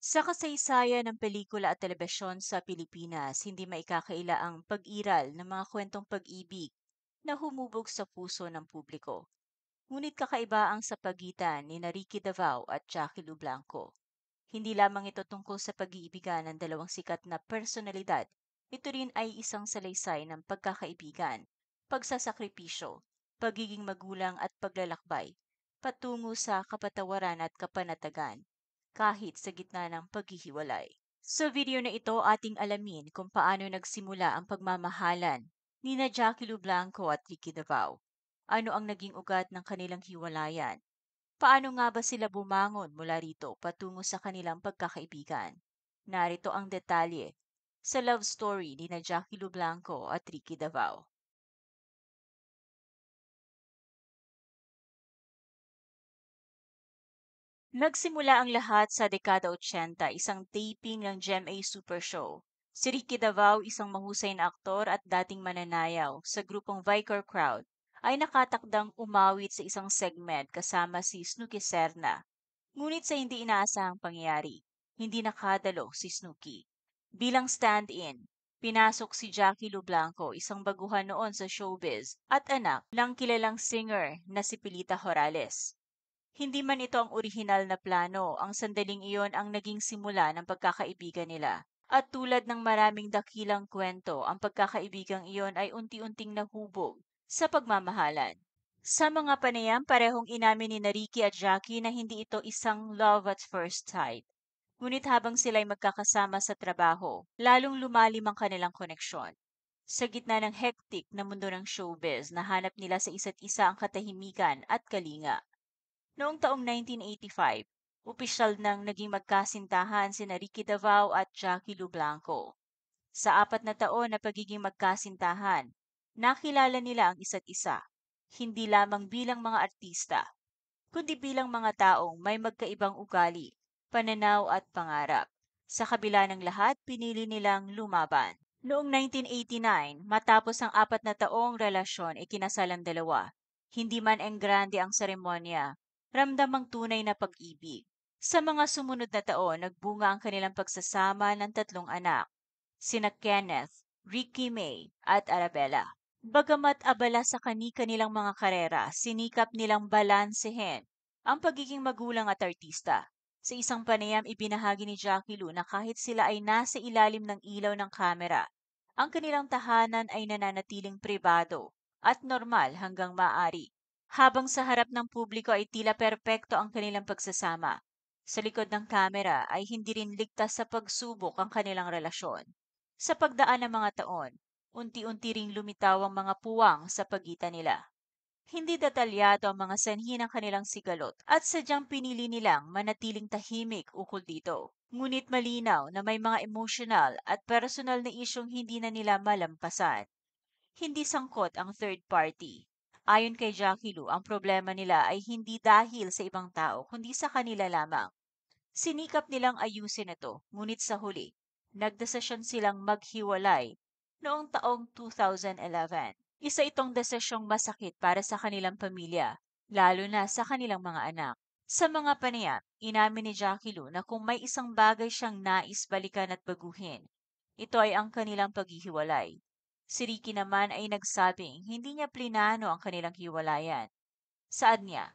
Sa kasaysayan ng pelikula at telebisyon sa Pilipinas, hindi maikakaila ang pag-iral ng mga kwentong pag-ibig na humubog sa puso ng publiko. Ngunit kakaiba ang sa pagitan ni Ricky Davao at Jackie Lu Blanco. Hindi lamang ito tungkol sa pag-iibigan ng dalawang sikat na personalidad. Ito rin ay isang salaysay ng pagkakaibigan, pagsasakripisyo, pagiging magulang at paglalakbay, patungo sa kapatawaran at kapanatagan, kahit sa gitna ng paghihiwalay. Sa video na ito, ating alamin kung paano nagsimula ang pagmamahalan ni na Jackie Lu Blanco at Ricky Davao. Ano ang naging ugat ng kanilang hiwalayan? Paano nga ba sila bumangon mula rito patungo sa kanilang pagkakaibigan? Narito ang detalye sa love story ni na Jackie Lu Blanco at Ricky Davao. Nagsimula ang lahat sa dekada 80, isang taping ng GMA Super Show. Si Ricky Davao, isang mahusay na aktor at dating mananayaw sa grupong Vicar Crowd, ay nakatakdang umawit sa isang segment kasama si Snooki Serna. Ngunit sa hindi inaasahang pangyayari, hindi nakadalo si Snooki. Bilang stand-in, pinasok si Jackie Lu Blanco, isang baguhan noon sa showbiz, at anak ng kilalang singer na si Pilita Horales. Hindi man ito ang orihinal na plano, ang sandaling iyon ang naging simula ng pagkakaibigan nila. At tulad ng maraming dakilang kwento, ang pagkakaibigang iyon ay unti-unting nahubog sa pagmamahalan. Sa mga panayam, parehong inamin ni Ricky at Jackie na hindi ito isang love at first sight. Ngunit habang sila'y magkakasama sa trabaho, lalong lumalim ang kanilang koneksyon. Sa gitna ng hectic na mundo ng showbiz, nahanap nila sa isa't isa ang katahimikan at kalinga. Noong taong 1985, opisyal nang naging magkasintahan sina Ricky Davao at Jackie Lu Blanco. Sa 4 na taon na pagiging magkasintahan, nakilala nila ang isa't isa, hindi lamang bilang mga artista, kundi bilang mga taong may magkaibang ugali, pananaw at pangarap. Sa kabila ng lahat, pinili nilang lumaban. Noong 1989, matapos ang 4 na taong relasyon, ikinasal ang dalawa. Hindi man enggrande ang seremonya, ramdam ang tunay na pag-ibig. Sa mga sumunod na taon, nagbunga ang kanilang pagsasama ng 3 anak, sina Kenneth, Ricky May at Arabella. Bagamat abala sa kani-kanilang mga karera, sinikap nilang balansehin ang pagiging magulang at artista. Sa isang panayam, ibinahagi ni Jackie Lu na kahit sila ay nasa ilalim ng ilaw ng kamera, ang kanilang tahanan ay nananatiling pribado at normal hanggang maaari. Habang sa harap ng publiko ay tila perpekto ang kanilang pagsasama, sa likod ng kamera ay hindi rin ligtas sa pagsubok ang kanilang relasyon. Sa pagdaan ng mga taon, unti-unti ring lumitaw ang mga puwang sa pagitan nila. Hindi detalyado ang mga sanhi ng kanilang sigalot at sadyang pinili nilang manatiling tahimik ukol dito. Ngunit malinaw na may mga emotional at personal na isyong hindi na nila malampasan. Hindi sangkot ang third party. Ayon kay Jackie Lu, ang problema nila ay hindi dahil sa ibang tao, kundi sa kanila lamang. Sinikap nilang ayusin ito, ngunit sa huli, nagdesisyon silang maghiwalay noong taong 2011. Isa itong desisyong masakit para sa kanilang pamilya, lalo na sa kanilang mga anak. Sa mga panayam, inamin ni Jackie Lu na kung may isang bagay siyang nais balikan at baguhin, ito ay ang kanilang paghihiwalay. Si Ricky naman ay nagsabing hindi niya plinano ang kanilang hiwalayan. Saad niya,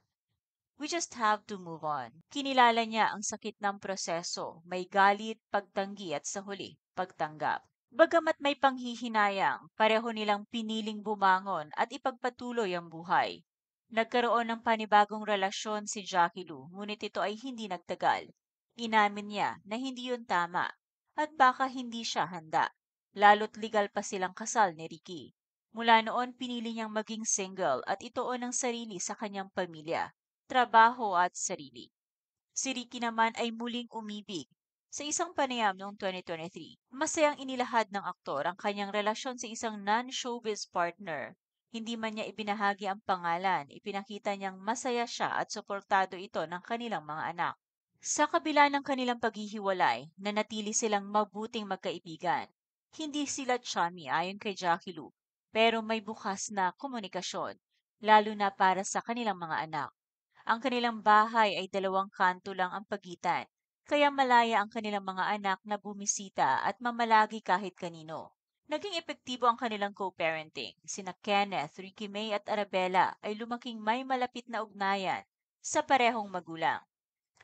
"We just have to move on." Kinilala niya ang sakit ng proseso, may galit, pagtanggi at sa huli, pagtanggap. Bagamat may panghihinayang, pareho nilang piniling bumangon at ipagpatuloy ang buhay. Nagkaroon ng panibagong relasyon si Jackie Lu, ngunit ito ay hindi nagtagal. Inamin niya na hindi yun tama at baka hindi siya handa. Lalo't legal pa silang kasal ni Ricky. Mula noon, pinili niyang maging single at ituon ang sarili sa kanyang pamilya, trabaho at sarili. Si Ricky naman ay muling umibig. Sa isang panayam noong 2023, masayang inilahad ng aktor ang kanyang relasyon sa isang non-showbiz partner. Hindi man niya ibinahagi ang pangalan, ipinakita niyang masaya siya at suportado ito ng kanilang mga anak. Sa kabila ng kanilang paghihiwalay, nanatili silang mabuting magkaibigan. Hindi sila chummy ayon kay Jackie Lu, pero may bukas na komunikasyon, lalo na para sa kanilang mga anak. Ang kanilang bahay ay 2 kanto lang ang pagitan, kaya malaya ang kanilang mga anak na bumisita at mamalagi kahit kanino. Naging epektibo ang kanilang co-parenting. Sina Kenneth, Ricky May at Arabella ay lumaking may malapit na ugnayan sa parehong magulang.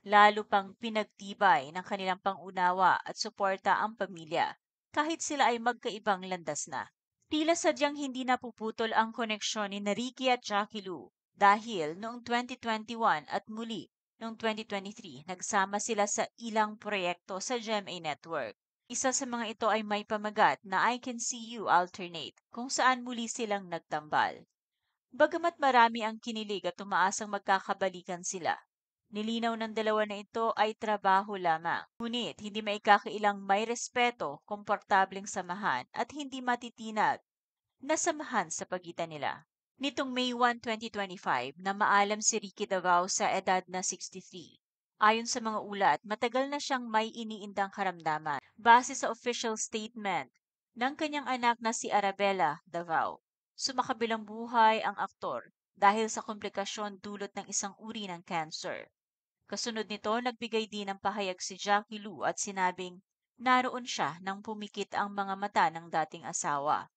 Lalo pang pinagtibay ng kanilang pangunawa at suporta ang pamilya, kahit sila ay magkaibang landas na. Tila sadyang hindi napuputol ang koneksyon ni Ricky at Jackie Lou dahil noong 2021 at muli noong 2023 nagsama sila sa ilang proyekto sa GMA Network. Isa sa mga ito ay may pamagat na I Can See You Alternate kung saan muli silang nagtambal. Bagamat marami ang kinilig at umaasang magkakabalikan sila, nilinaw ng dalawa na ito ay trabaho lamang. Ngunit hindi maikakailang may respeto, komportableng samahan at hindi matitinag na samahan sa pagitan nila. Nitong May 1, 2025 na maalam si Ricky Davao sa edad na 63. Ayon sa mga ulat, matagal na siyang may iniindang karamdaman. Base sa official statement ng kanyang anak na si Arabella Davao, sumakabilang buhay ang aktor dahil sa komplikasyon dulot ng isang uri ng cancer. Kasunod nito, nagbigay din ng pahayag si Jackie Lou at sinabing naroon siya nang pumikit ang mga mata ng dating asawa.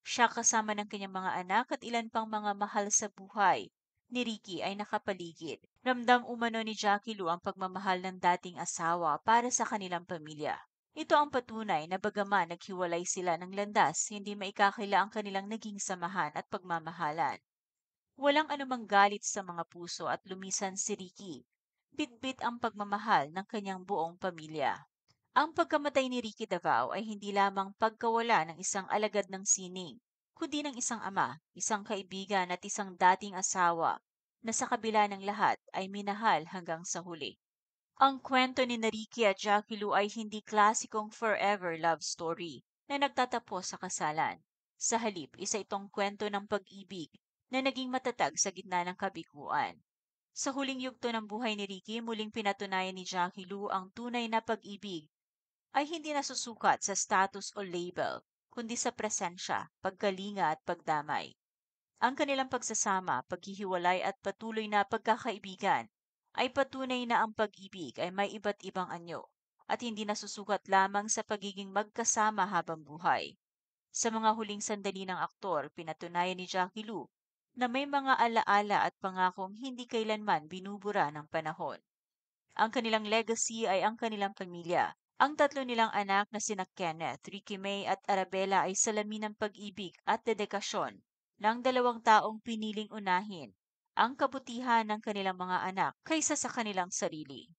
Siya kasama ng kanyang mga anak at ilan pang mga mahal sa buhay ni Ricky ay nakapaligid. Ramdam umano ni Jackie Lou ang pagmamahal ng dating asawa para sa kanilang pamilya. Ito ang patunay na bagaman naghiwalay sila ng landas, hindi maikakila ang kanilang naging samahan at pagmamahalan. Walang anumang galit sa mga puso at lumisan si Ricky. Bitbit ang pagmamahal ng kanyang buong pamilya. Ang pagkamatay ni Ricky Davao ay hindi lamang pagkawala ng isang alagad ng sining, kundi ng isang ama, isang kaibigan at isang dating asawa na sa kabila ng lahat ay minahal hanggang sa huli. Ang kwento ni Ricky at Jackie Lou ay hindi klasikong forever love story na nagtatapos sa kasalan. Sa halip, isa itong kwento ng pag-ibig na naging matatag sa gitna ng kabiguan. Sa huling yugto ng buhay ni Ricky, muling pinatunayan ni Jackie Lou ang tunay na pag-ibig ay hindi nasusukat sa status o label, kundi sa presensya, pagkalinga at pagdamay. Ang kanilang pagsasama, paghihiwalay at patuloy na pagkakaibigan ay patunay na ang pag-ibig ay may iba't ibang anyo at hindi nasusukat lamang sa pagiging magkasama habang buhay. Sa mga huling sandali ng aktor, pinatunayan ni Jackie Lou na may mga alaala at pangakong hindi kailanman binubura ng panahon. Ang kanilang legacy ay ang kanilang pamilya. Ang tatlo nilang anak na sina Kenneth, Ricky May at Arabella ay salamin ng pag-ibig at dedikasyon ng dalawang taong piniling unahin ang kabutihan ng kanilang mga anak kaysa sa kanilang sarili.